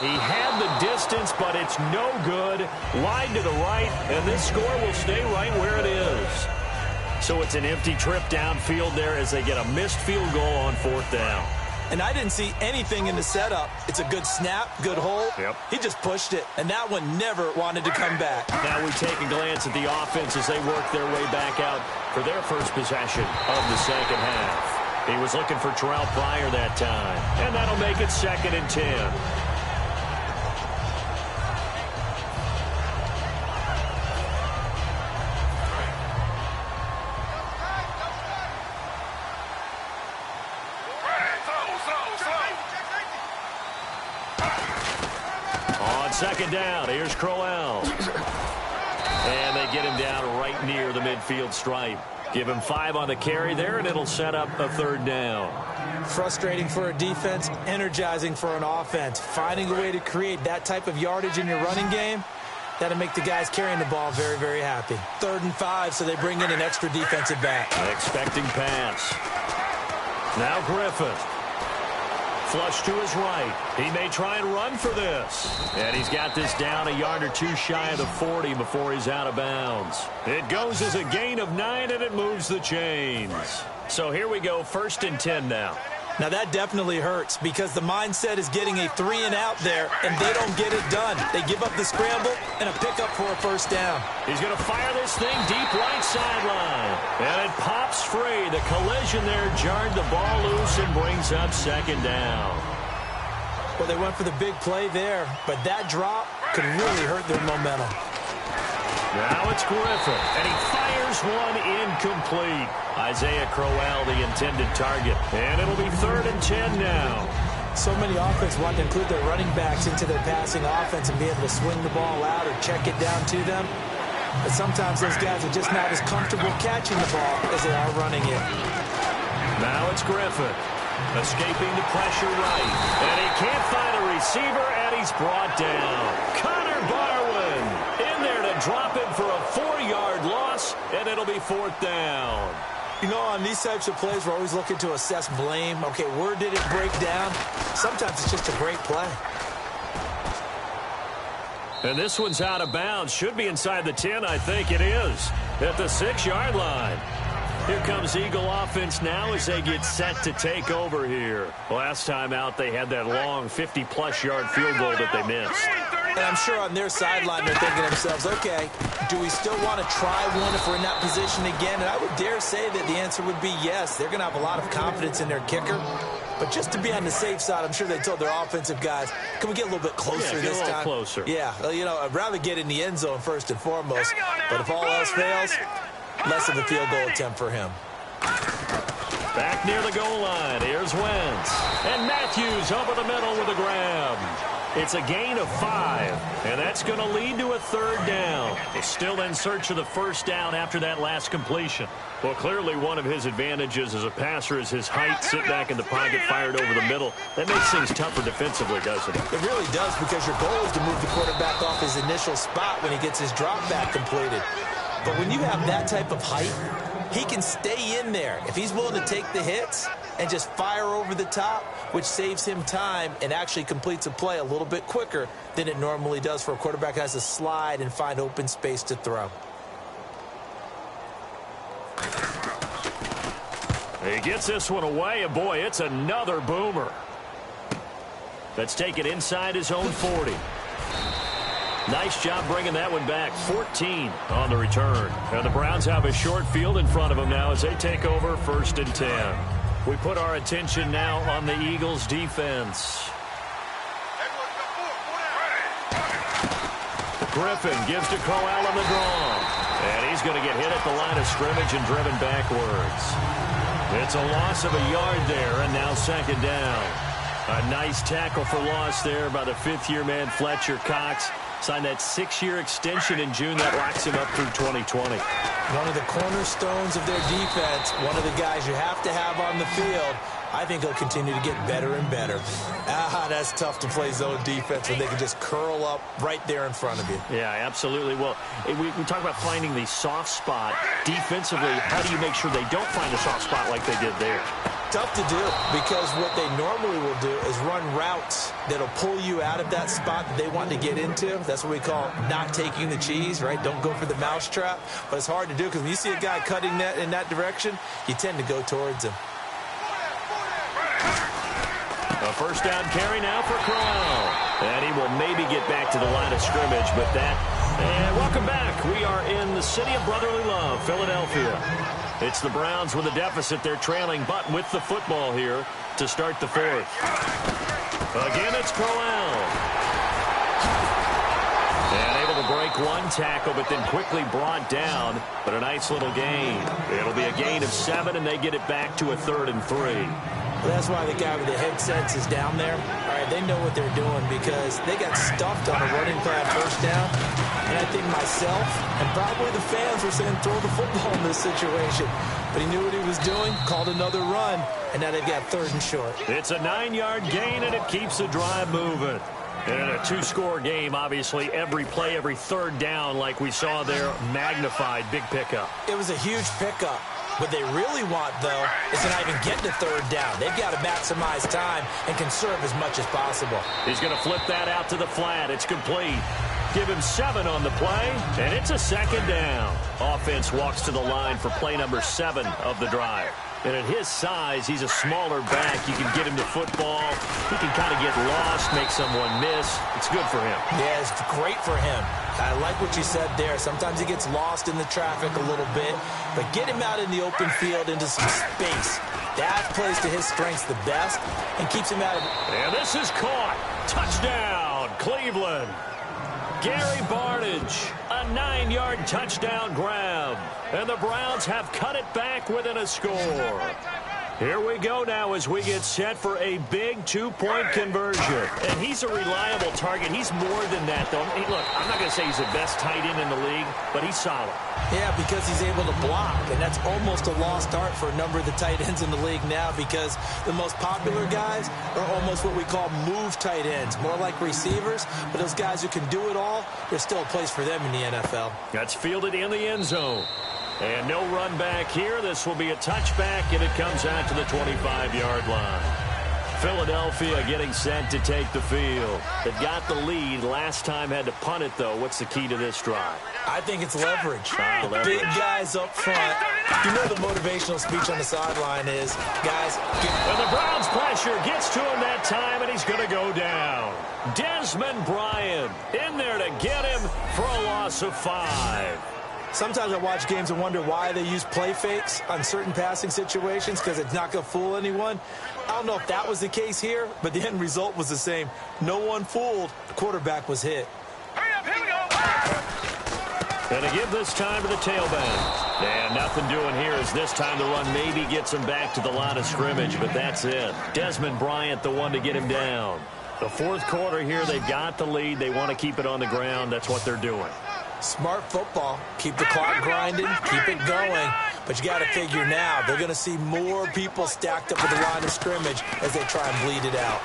Speaker 2: He had the distance, but it's no good. Wide to the right, and this score will stay right where it is. So it's an empty trip downfield there as they get a missed field goal on 4th down.
Speaker 3: And I didn't see anything in the setup. It's a good snap, good hold.
Speaker 2: Yep.
Speaker 3: He just pushed it, and that one never wanted to come back.
Speaker 2: Now we take a glance at the offense as they work their way back out for their first possession of the second half. He was looking for Terrell Pryor that time, and that'll make it 2nd and 10. Second down, here's Crowell. And they get him down right near the midfield stripe. Give him 5 on the carry there, and it'll set up a 3rd down.
Speaker 3: Frustrating for a defense, energizing for an offense. Finding a way to create that type of yardage in your running game, that'll make the guys carrying the ball very, very happy. 3rd and 5, so they bring in an extra defensive back.
Speaker 2: Expecting pass. Now Griffin. Flush to his right. He may try and run for this. And he's got this down a yard or two shy of the 40 before he's out of bounds. It goes as a gain of 9, and it moves the chains. So here we go, 1st and 10 now.
Speaker 3: Now that definitely hurts because the mindset is getting a 3 and out there, and they don't get it done. They give up the scramble and a pickup for a 1st down.
Speaker 2: He's going to fire this thing deep right sideline. And it pops free. The collision there jarred the ball loose and brings up 2nd down.
Speaker 3: Well, they went for the big play there, but that drop could really hurt their momentum.
Speaker 2: Now it's Griffin, and he fires one incomplete. Isaiah Crowell, the intended target. And it'll be 3rd and 10 now.
Speaker 3: So many offenses want to include their running backs into their passing offense and be able to swing the ball out or check it down to them. But sometimes those guys are just not as comfortable catching the ball as they are running it.
Speaker 2: Now it's Griffin, escaping the pressure right. And he can't find a receiver, and he's brought down. Connor Barwin in there to drop him for a 4-yard loss, and it'll be 4th down.
Speaker 3: You know, on these types of plays, we're always looking to assess blame. Okay, where did it break down? Sometimes it's just a great play.
Speaker 2: And this one's out of bounds. Should be inside the 10, I think it is. At the 6-yard line. Here comes Eagle offense now as they get set to take over here. Last time out, they had that long 50-plus yard field goal that they missed.
Speaker 3: And I'm sure on their sideline they're thinking to themselves, okay, do we still want to try one if we're in that position again? And I would dare say that the answer would be yes. They're going to have a lot of confidence in their kicker. But just to be on the safe side, I'm sure they told their offensive guys, can we get a little bit closer this time?
Speaker 2: Closer.
Speaker 3: Yeah, well, you know, I'd rather get in the end zone first and foremost. But if all else fails, less of a field goal attempt for him.
Speaker 2: Back near the goal line, here's Wentz. And Matthews over the middle with a grab. It's a gain of 5, and that's going to lead to a 3rd down. They're still in search of the 1st down after that last completion. Well, clearly one of his advantages as a passer is his height, sit back in the pocket, fired over the middle. That makes things tougher defensively, doesn't it?
Speaker 3: It really does, because your goal is to move the quarterback off his initial spot when he gets his drop back completed. But when you have that type of height, he can stay in there. If he's willing to take the hits and just fire over the top, which saves him time and actually completes a play a little bit quicker than it normally does for a quarterback who has to slide and find open space to throw.
Speaker 2: He gets this one away, and boy, it's another boomer. That's taken inside his own 40. Nice job bringing that one back. 14 on the return. And the Browns have a short field in front of them now as they take over 1st and 10. We put our attention now on the Eagles' defense. Griffin gives to Crowell on the draw. And he's going to get hit at the line of scrimmage and driven backwards. It's a loss of a yard there, and now 2nd down. A nice tackle for loss there by the 5th-year man, Fletcher Cox. Signed that 6-year extension in June that locks him up through 2020.
Speaker 3: One of the cornerstones of their defense, one of the guys you have to have on the field. I think he'll continue to get better and better. That's tough to play zone defense when they can just curl up right there in front of you.
Speaker 2: Yeah, absolutely. Well, we talk about finding the soft spot. Defensively, how do you make sure they don't find a soft spot like they did there?
Speaker 3: Tough to do, because what they normally will do is run routes that'll pull you out of that spot that they want to get into. That's what we call not taking the cheese, right? Don't go for the mousetrap. But it's hard to do because when you see a guy cutting that in that direction, you tend to go towards him.
Speaker 2: A 1st down carry now for Crowell. And he will maybe get back to the line of scrimmage, but that... And welcome back. We are in the city of brotherly love, Philadelphia. It's the Browns with a deficit. They're trailing, but with the football here to start the 4th. Again, it's Crowell. And able to break one tackle, but then quickly brought down. But a nice little gain. It'll be a gain of 7, and they get it back to a 3rd and 3.
Speaker 3: Well, that's why the guy with the headsets is down there. All right, they know what they're doing because they got stuffed on a running play on 1st down. And I think myself and probably the fans were saying throw the football in this situation. But he knew what he was doing, called another run, and now they've got 3rd and short.
Speaker 2: It's a 9-yard gain, and it keeps the drive moving. And in a 2-score game, obviously, every play, every 3rd down, like we saw there, magnified, big pickup.
Speaker 3: It was a huge pickup. What they really want, though, is to not even get to 3rd down. They've got to maximize time and conserve as much as possible.
Speaker 2: He's going to flip that out to the flat. It's complete. Give him 7 on the play, and it's a 2nd down. Offense walks to the line for play number 7 of the drive. And at his size, he's a smaller back. You can get him the football. He can kind of get lost, make someone miss. It's good for him.
Speaker 3: Yeah, it's great for him. I like what you said there. Sometimes he gets lost in the traffic a little bit, but get him out in the open field into some space. That plays to his strengths the best and keeps him out of...
Speaker 2: And this is caught. Touchdown, Cleveland. Gary Barnidge, a 9-yard touchdown grab. And the Browns have cut it back within a score. Here we go now as we get set for a big 2-point conversion. And he's a reliable target. He's more than that, though. Hey, look, I'm not going to say he's the best tight end in the league, but he's solid.
Speaker 3: Yeah, because he's able to block, and that's almost a lost art for a number of the tight ends in the league now because the most popular guys are almost what we call move tight ends, more like receivers, but those guys who can do it all, there's still a place for them in the NFL.
Speaker 2: That's fielded in the end zone. And no run back here. This will be a touchback, and it comes out to the 25-yard line. Philadelphia getting set to take the field. They got the lead. Last time had to punt it, though. What's the key to this drive?
Speaker 3: I think it's leverage.
Speaker 2: Leverage.
Speaker 3: Big guys up front. You know the motivational speech on the sideline is, guys.
Speaker 2: And the Browns' pressure gets to him that time, and he's going to go down. Desmond Bryant in there to get him for a loss of 5.
Speaker 3: Sometimes I watch games and wonder why they use play fakes on certain passing situations, because it's not going to fool anyone. I don't know if that was the case here, but the end result was the same. No one fooled. The quarterback was hit.
Speaker 5: Hurry up, here we go.
Speaker 2: And to give this time to the tailback. And nothing doing here as this time the run maybe gets him back to the line of scrimmage, but that's it. Desmond Bryant, the one to get him down. The fourth quarter here, they've got the lead. They want to keep it on the ground. That's what they're doing.
Speaker 3: Smart football. Keep the clock grinding. Keep it going. But you got to figure now, they're going to see more people stacked up at the line of scrimmage as they try and bleed it out.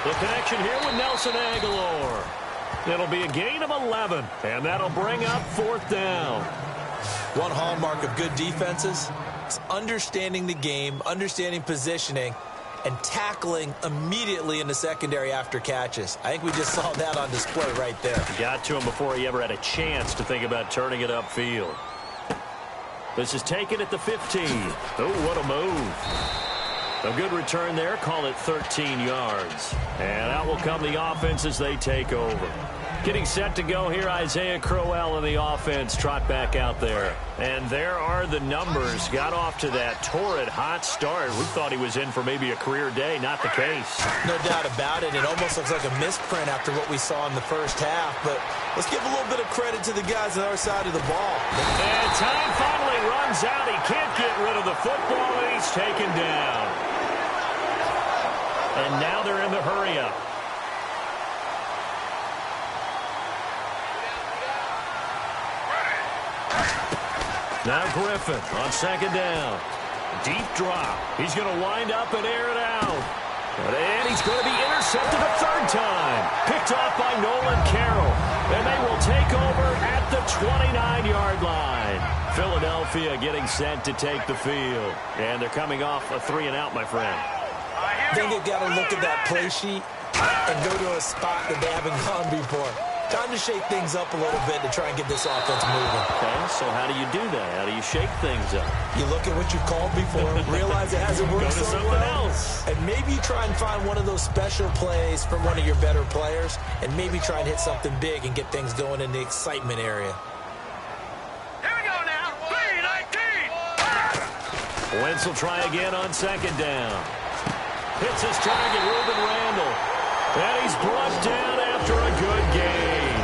Speaker 2: The connection here with Nelson Aguilar. It'll be a gain of 11, and that'll bring up fourth down.
Speaker 3: One hallmark of good defenses is understanding the game, understanding positioning, and tackling immediately in the secondary after catches. I think we just saw that on display right there.
Speaker 2: Got to him before he ever had a chance to think about turning it upfield. This is taken at the 15. Oh, what a move. A good return there. Call it 13 yards. And out will come the offense as they take over. Getting set to go here, Isaiah Crowell in the offense. Trot back out there. And there are the numbers. Got off to that torrid hot start. We thought he was in for maybe a career day. Not the case.
Speaker 3: No doubt about it. It almost looks like a misprint after what we saw in the first half. But let's give a little bit of credit to the guys on our side of the ball.
Speaker 2: And time finally runs out. He can't get rid of the football, and he's taken down. And now they're in the hurry-up. Now Griffin on second down. Deep drop. He's going to wind up and air it out. And he's going to be intercepted a third time. Picked off by Nolan Carroll. And they will take over at the 29-yard line. Philadelphia getting set to take the field. And they're coming off a 3-and-out, my friend.
Speaker 3: I think they've got to look at that play sheet and go to a spot that they haven't gone before. Time to shake things up a little bit to try and get this offense moving.
Speaker 2: Okay, so how do you do that? How do you shake things up?
Speaker 3: You look at what you've called before, realize it hasn't worked so well, and maybe you try and find one of those special plays from one of your better players, and maybe try and hit something big and get things going in the excitement area.
Speaker 5: Here we go now. 3-19.
Speaker 2: Wentz will try again on second down. Hits his target, Reuben Randall. And he's brought down after a good gain.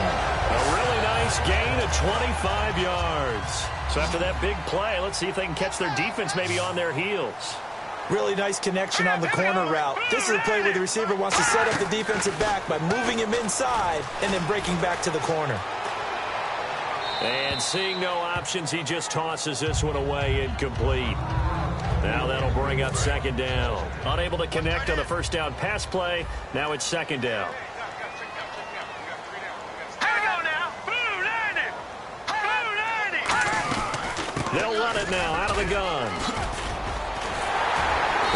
Speaker 2: A really nice gain of 25 yards. So after that big play, let's see if they can catch their defense maybe on their heels.
Speaker 3: Really nice connection on the corner route. This is a play where the receiver wants to set up the defensive back by moving him inside and then breaking back to the corner.
Speaker 2: And seeing no options, he just tosses this one away incomplete. Now that'll bring up second down. Unable to connect on the first down pass play. Now it's second down.
Speaker 5: Here we go now. Blue 90. Blue 90.
Speaker 2: They'll run it now out of the gun.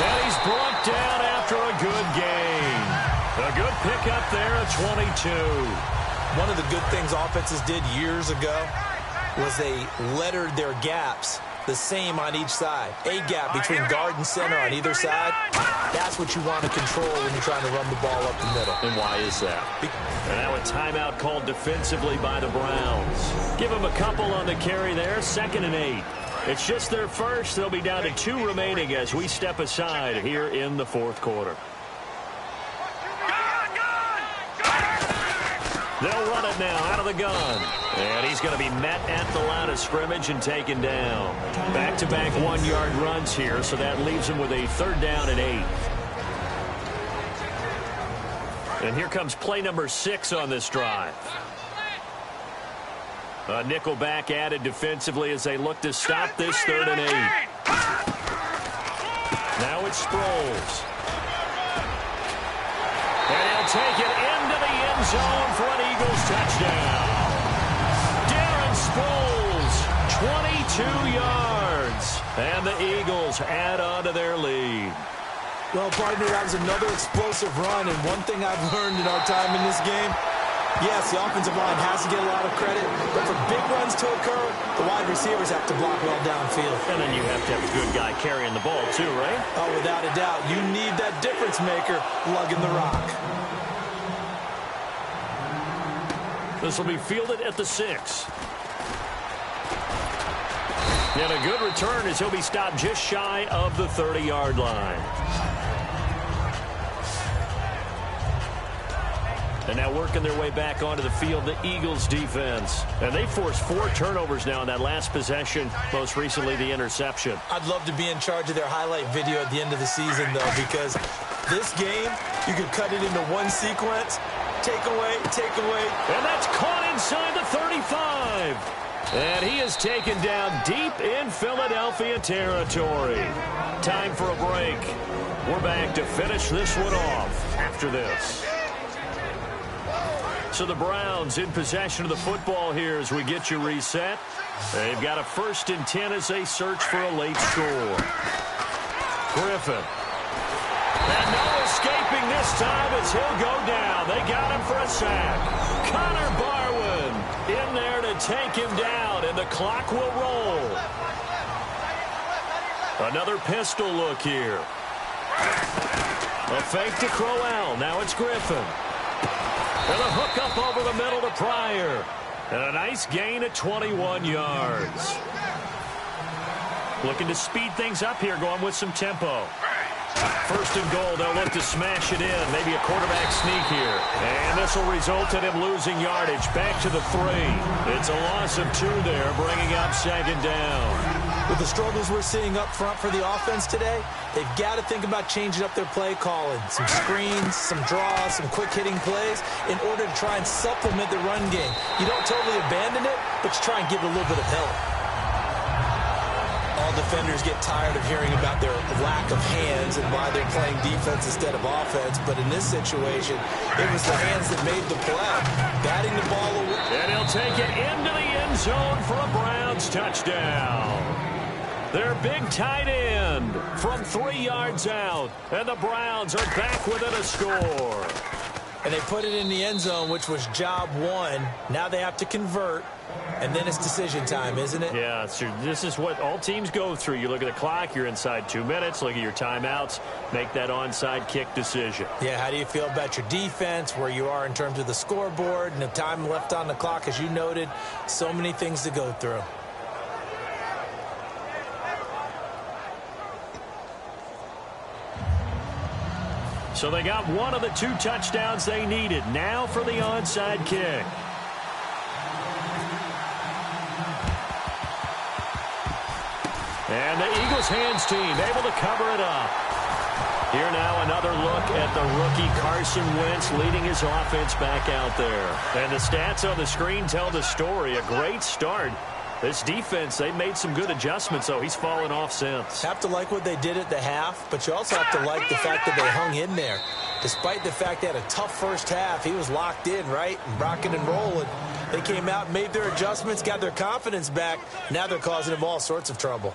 Speaker 2: And he's brought down after a good gain. A good pickup there at 22.
Speaker 3: One of the good things offenses did years ago was they lettered their gaps the same on each side. A gap between guard and center on either side. That's what you want to control when you're trying to run the ball up the middle.
Speaker 2: And why is that? And now a timeout called defensively by the Browns. Give them a couple on the carry there. 2nd and 8. It's just their first. They'll be down to 2 remaining as we step aside here in the fourth quarter. They'll run it now out of the gun. And he's going to be met at the line of scrimmage and taken down. Back-to-back 1-yard runs here, so that leaves him with a 3rd down and 8. And here comes play number 6 on this drive. A nickelback added defensively as they look to stop this 3rd and 8. Now it's Sproles. And he'll take it into the end zone for an Eagles touchdown. Darren Sproles 22 yards. And the Eagles add on to their lead.
Speaker 3: Well, partner, that was another explosive run, and one thing I've learned in our time in this game, yes, the offensive line has to get a lot of credit, but for big runs to occur, the wide receivers have to block well downfield.
Speaker 2: And then you have to have a good guy carrying the ball too, right?
Speaker 3: Oh, without a doubt. You need that difference maker lugging the rock.
Speaker 2: This will be fielded at the 6. And a good return as he'll be stopped just shy of the 30-yard line. And now working their way back onto the field, the Eagles defense. And they forced 4 turnovers now in that last possession, most recently the interception.
Speaker 3: I'd love to be in charge of their highlight video at the end of the season, though, because this game, you could cut it into one sequence, take away,
Speaker 2: and that's caught inside the 35. And he is taken down deep in Philadelphia territory. Time for a break. We're back to finish this one off after this. So the Browns in possession of the football here as we get you reset. They've got a 1st and 10 as they search for a late score. Griffin. And no escaping this time as he'll go down. They got him for a sack. Connor Barwin in there to take him down, and the clock will roll. Another pistol look here. A fake to Crowell. Now it's Griffin. And a hook up over the middle to Pryor. And a nice gain at 21 yards. Looking to speed things up here, going with some tempo. 1st and goal, they'll look to smash it in. Maybe a quarterback sneak here. And this will result in him losing yardage. Back to the 3. It's a loss of 2 there, bringing up 2nd down.
Speaker 3: With the struggles we're seeing up front for the offense today, they've got to think about changing up their play calling. Some screens, some draws, some quick-hitting plays in order to try and supplement the run game. You don't totally abandon it, but you try and give it a little bit of help. All defenders get tired of hearing about their lack of hands and why they're playing defense instead of offense. But in this situation, it was the hands that made the play. Batting the ball away.
Speaker 2: And he'll take it into the end zone for a Browns touchdown. Their big tight end from 3 yards out. And the Browns are back within a score.
Speaker 3: And they put it in the end zone, which was job 1. Now they have to convert. And then it's decision time, isn't it?
Speaker 2: Yeah, this is what all teams go through. You look at the clock, you're inside 2 minutes, look at your timeouts, make that onside kick decision.
Speaker 3: Yeah, how do you feel about your defense, where you are in terms of the scoreboard, and the time left on the clock, as you noted, so many things to go through.
Speaker 2: So they got one of the 2 touchdowns they needed. Now for the onside kick. And the Eagles hands team able to cover it up. Here now another look at the rookie Carson Wentz leading his offense back out there. And the stats on the screen tell the story. A great start. This defense, they made some good adjustments, though. He's fallen off since.
Speaker 3: Have to like what they did at the half, but you also have to like the fact that they hung in there. Despite the fact they had a tough first half, he was locked in, right? And rocking and rolling. They came out and made their adjustments, got their confidence back. Now they're causing him all sorts of trouble.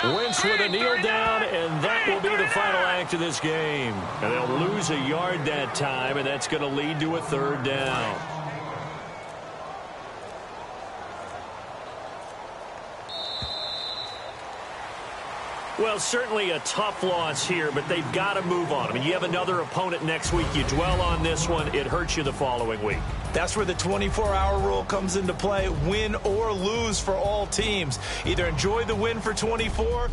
Speaker 2: Wentz with a kneel down, and that will be the final act of this game. And they'll lose a yard that time, and that's going to lead to a 3rd down. Well, certainly a tough loss here, but they've got to move on. I mean, you have another opponent next week. You dwell on this one, it hurts you the following week.
Speaker 3: That's where the 24-hour rule comes into play, win or lose for all teams. Either enjoy the win for 24 or...